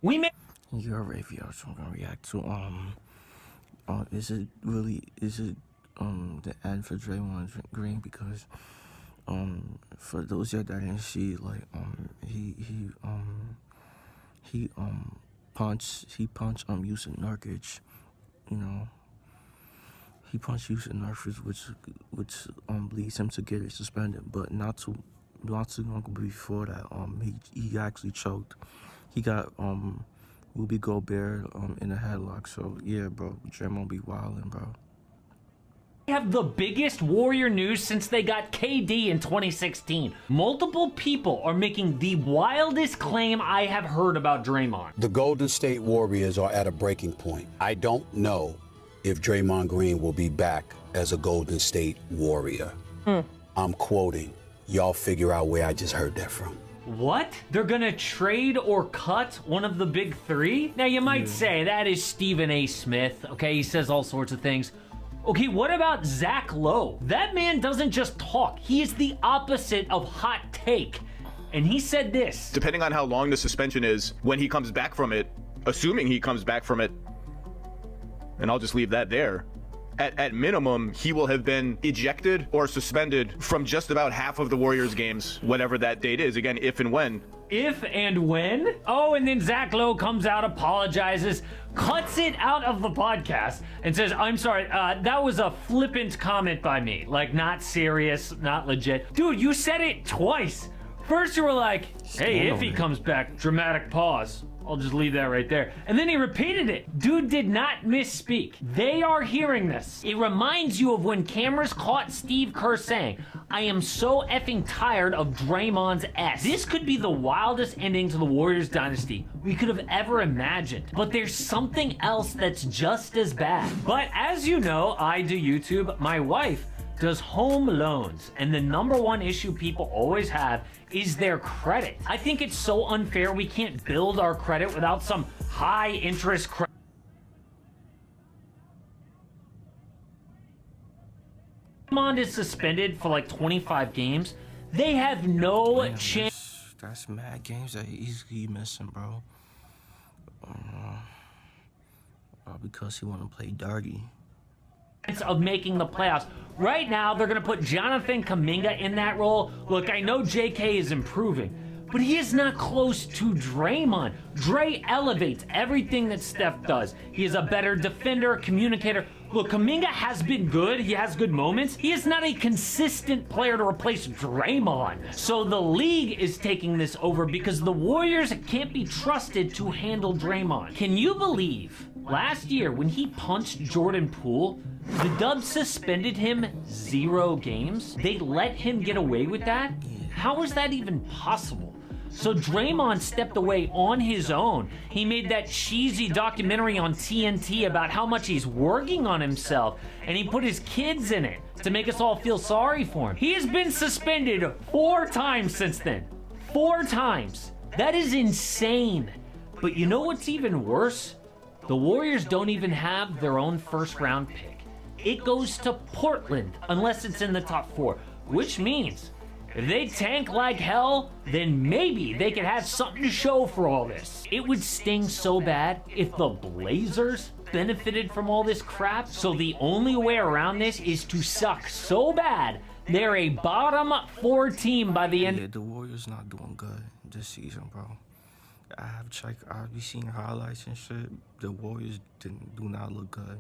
We made You're a WavyOcho. I'm gonna react to is it the ad for Draymond Green? Because for those that didn't see, like he punched Yusuf Nurkic, you know. He punched Yusuf Nurkic, which leads him to get suspended, but not too long before that, he actually choked. He got Ruby Gobert in a headlock. So yeah, bro, Draymond be wildin', bro. have the biggest Warrior news since they got KD in 2016. Multiple people are making the wildest claim I have heard about Draymond. The Golden State Warriors are at a breaking point. I don't know if Draymond Green will be back as a Golden State Warrior. I'm quoting. Y'all figure out where I just heard that from. What? They're gonna trade or cut one of the big three? Now you might say that is Stephen A. Smith, okay? He says all sorts of things. Okay, what about Zach Lowe? That man doesn't just talk. He is the opposite of hot take. And he said this. Depending on how long the suspension is, when he comes back from it, assuming he comes back from it, and I'll just leave that there, at minimum, he will have been ejected or suspended from just about half of the Warriors games, whatever that date is, again, if and when. If and when? Oh, and then Zach Lowe comes out, apologizes, cuts it out of the podcast, and says, I'm sorry, that was a flippant comment by me. Like, not serious, not legit. Dude, you said it twice. First you were like, hey, if he comes back, dramatic pause. I'll just leave that right there. And then he repeated it. Dude did not misspeak. They are hearing this. It reminds you of when cameras caught Steve Kerr saying, I am so effing tired of Draymond's S. This could be the wildest ending to the Warriors dynasty we could have ever imagined. But there's something else that's just as bad. But as you know, I do YouTube. My wife does home loans, and the #1 issue people always have is their credit. I think it's so unfair we can't build our credit without some high interest credit. Draymond is suspended for like 25 games. They have no chance. That's mad games that he missing, bro. Because he want to play dirty. Of making the playoffs. Right now, they're going to put Jonathan Kuminga in that role. Look, I know JK is improving, but he is not close to Draymond. Dre elevates everything that Steph does. He is a better defender, communicator. Look, Kuminga has been good. He has good moments. He is not a consistent player to replace Draymond. So the league is taking this over because the Warriors can't be trusted to handle Draymond. Can you believe last year when he punched Jordan Poole, the Dubs suspended him 0 games? They let him get away with that? How is that even possible? So Draymond stepped away on his own. He made that cheesy documentary on TNT about how much he's working on himself, and he put his kids in it to make us all feel sorry for him. He has been suspended 4 times since then. 4 times. That is insane. But you know what's even worse? The Warriors don't even have their own first-round pick. It goes to Portland unless it's in the top 4, which means if they tank like hell, then maybe they could have something to show for all this. It would sting so bad if the Blazers benefited from all this crap. So the only way around this is to suck so bad they're a bottom 4 team by the end. Yeah, the Warriors not doing good this season, bro. I've been seeing highlights and shit. The Warriors do not look good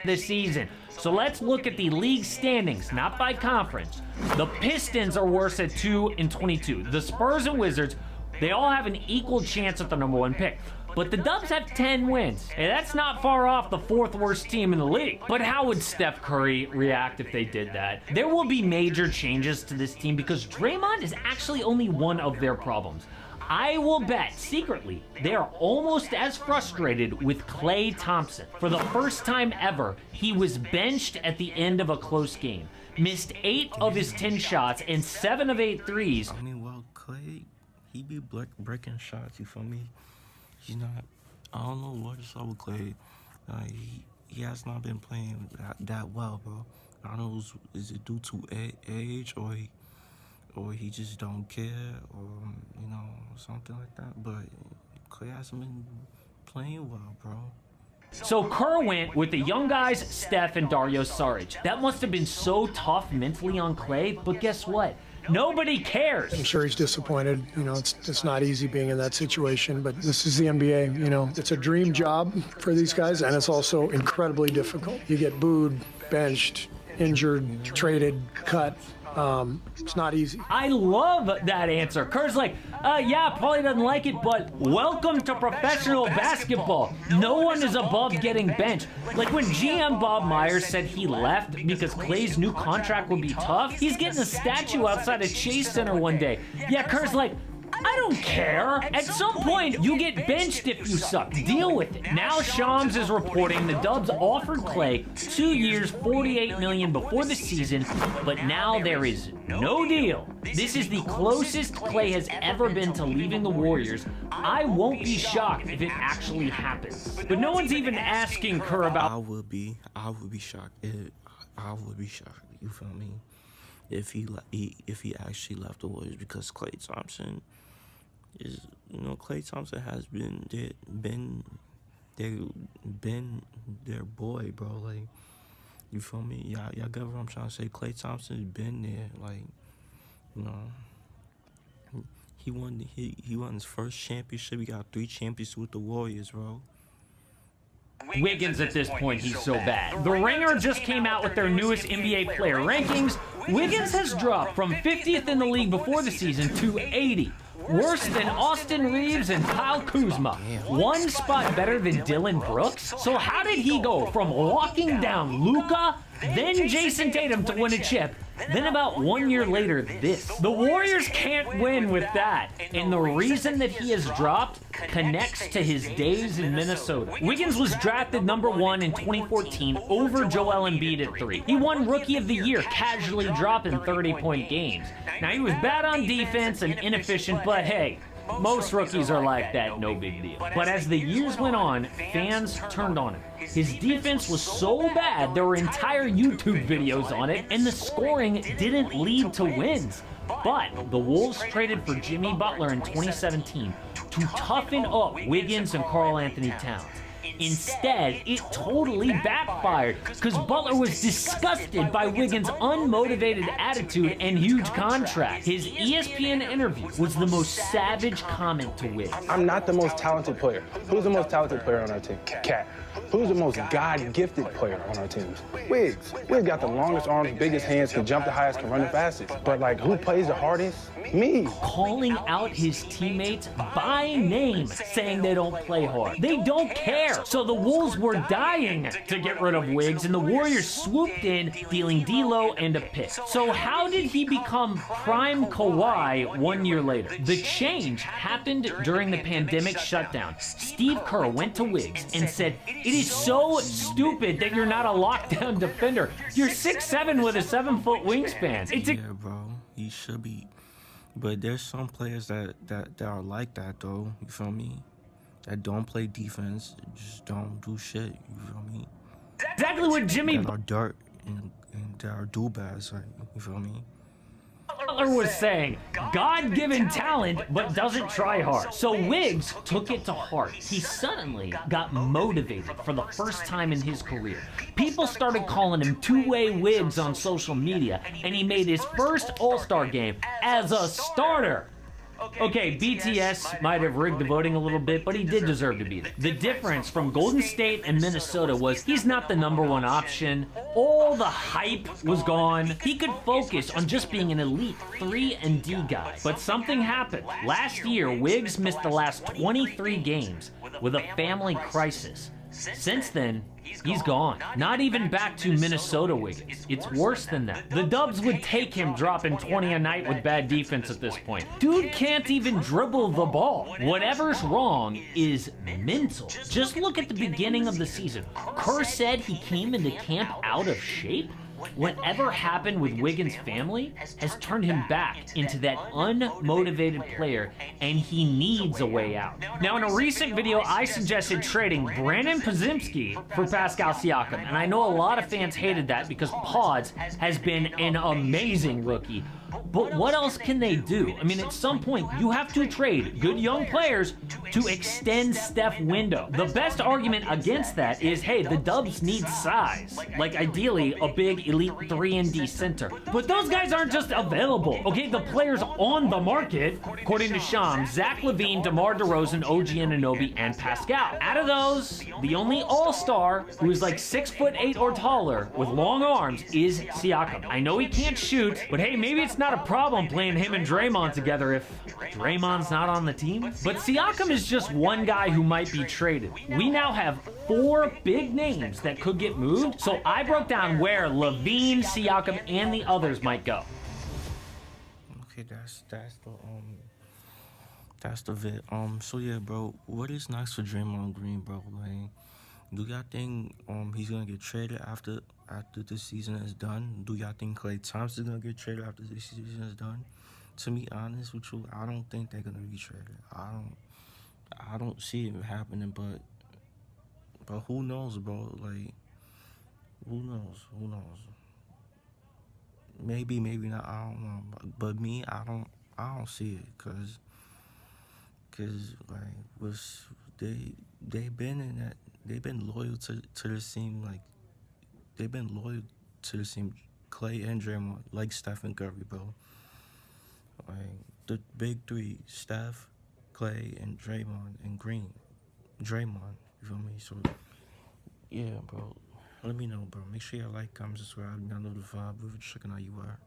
this season. So let's look at the league standings, not by conference. The Pistons are worse at 2-22. The Spurs and Wizards, they all have an equal chance at the #1 pick. But the Dubs have 10 wins, and that's not far off the 4th worst team in the league. But how would Steph Curry react if they did that? There will be major changes to this team because Draymond is actually only one of their problems. I will bet, secretly, they are almost as frustrated with Klay Thompson. For the first time ever, he was benched at the end of a close game. Missed 8 of his 10 shots and 7 of 8 threes. I mean, well, Klay, he be breaking shots, you feel me? He's not, I don't know what is up with Klay. He has not been playing that well, bro. I don't know, is it due to age or he just don't care, or, you know, something like that. But Clay hasn't been playing well, bro. So Kerr went with the young guys, Steph and Dario Saric. That must have been so tough mentally on Clay, but guess what? Nobody cares. I'm sure he's disappointed. You know, it's not easy being in that situation, but this is the NBA. You know, it's a dream job for these guys, and it's also incredibly difficult. You get booed, benched, injured, traded, cut. It's not easy. I love that answer. Kerr's like, yeah, probably doesn't like it, but welcome to professional basketball. No one is above getting benched. Like when GM Bob Myers said he left because Clay's new contract would be tough, he's getting a statue outside of Chase Center one day. Yeah, Kerr's like, I don't care. At some point, you get benched if you suck. Deal with it. Now Shams is reporting the Dubs offered Clay 2 years, $48 million before the season, but now there is no deal. This is the closest Clay has ever been to leaving the Warriors. I won't be shocked if it actually happens. But no one's even asking Kerr about... I would be shocked. I would be shocked. You feel me? If he actually left the Warriors, because Klay Thompson is, you know, Klay Thompson has been their boy, bro. Like, you feel me? Y'all get what I'm trying to say? Klay Thompson's been there, like, you know. He won his first championship. He got 3 championships with the Warriors, bro. Wiggins at this point, he's so bad. The Ringer just came out with their newest NBA player rankings. Wiggins has dropped from 50th in the league before the season to 80. Worse than Austin Reeves and Kyle Kuzma. One spot better than Dylan Brooks. So how did he go from locking down Luka, then Jason Tatum to win a chip, then about 1 year later this? The Warriors can't win with that, and the reason that he has dropped connects to his days in Minnesota. Wiggins was drafted #1 in 2014 over Joel Embiid at 3. He won Rookie of the Year, casually dropping 30-point games. Now, he was bad on defense and inefficient, but hey, most rookies are like that, no big deal. But as the years went on, fans turned on him. His defense was so bad, there were entire YouTube videos on it, and the scoring didn't lead to wins. But the Wolves traded for Jimmy Butler in 2017 to toughen up Wiggins and Karl Anthony Towns. Instead, it totally backfired because Butler was disgusted by Wiggins' unmotivated attitude and huge contract. His ESPN interview was the most savage comment to Wiggins. I'm not the most talented player. Who's the most talented player on our team? Cat. Who's the most God-gifted player on our teams? Wiggs. Wiggs got the longest arms, biggest hands, can jump the highest, can run the fastest. But, like, who plays the hardest? Me. Calling out his teammates by name, saying they don't play hard. They don't care. So the Wolves were dying to get rid of Wiggs, and the Warriors swooped in, dealing D'Lo and a pick. So how did he become prime Kawhi 1 year later? The change happened during the pandemic shutdown. Steve Kerr went to Wiggs and said, "It is so stupid that you're not a lockdown defender. You're 6'7" with a 7-foot wingspan." It's Yeah, bro. He should be. But there's some players that are like that, though. You feel me? That don't play defense, just don't do shit. You feel me? exactly what Jimmy That are dirt and that are do-bads, like, you feel me? Butler was saying, God-given talent, but doesn't try hard. So Wiggs took it to heart. He suddenly got motivated for the first time in his career. People started calling him two-way Wiggs on social media, and he made his first All-Star game as a starter. Okay, BTS might have rigged the voting a little bit, but he did deserve to be there. The difference from Golden State and Minnesota was he's not the #1 option. All the hype was gone. He could focus on just being an elite 3-and-D guy. But something happened. Last year, Wiggs missed the last 23 games with a family crisis. Since then, he's gone. Not even back to Minnesota Wiggins. It's worse than that. The Dubs would take him dropping 20 a night with bad defense at this point. Dude can't even dribble the ball. Whatever's wrong is mental. Just look at the beginning of the season. Kerr said he came into camp out of shape. Whatever happened with Wiggins' family has turned him back into that unmotivated player, and he needs a way out. Now, in a recent video, I suggested trading Brandon Podziemski for Pascal Siakam, and I know a lot of fans hated that because Pods has been an amazing rookie. But what else can they do? I mean, at some point, you have to trade good young players to extend Steph window. The best argument against that is, hey, the Dubs need size. Like, ideally, a big elite 3-and-D center. But those guys aren't just available. Okay, the players on the market, according to Sham, Zach LaVine, DeMar DeRozan, OG Anunoby, and Pascal. Out of those, the only all-star who is like 6'8" or taller with long arms is Siakam. I know he can't shoot, but hey, maybe it's not a problem playing him and Draymond together if Draymond's not on the team. But Siakam is just one guy who might be traded. We now have 4 big names that could get moved, so I broke down where LaVine, Siakam, and the others might go. Okay, that's the vid. So yeah, bro, what is next for Draymond Green, bro? Like, do y'all think he's gonna get traded after this season is done? Do y'all think Klay Thompson's gonna get traded after this season is done? To be honest with you, I don't think they're gonna be traded. I don't see it happening, but who knows, bro? Like, who knows? Maybe not. I don't know. But me, I don't see it, cause like they've been loyal to the team. Like, they've been loyal to the team. Klay and Draymond, like Steph and Curry, bro. Like, the big 3: Steph, Klay, and Draymond, and Green. Draymond, you feel me? So yeah, bro. Let me know, bro. Make sure you like, comment, subscribe, download the vibe. We're checking out you are.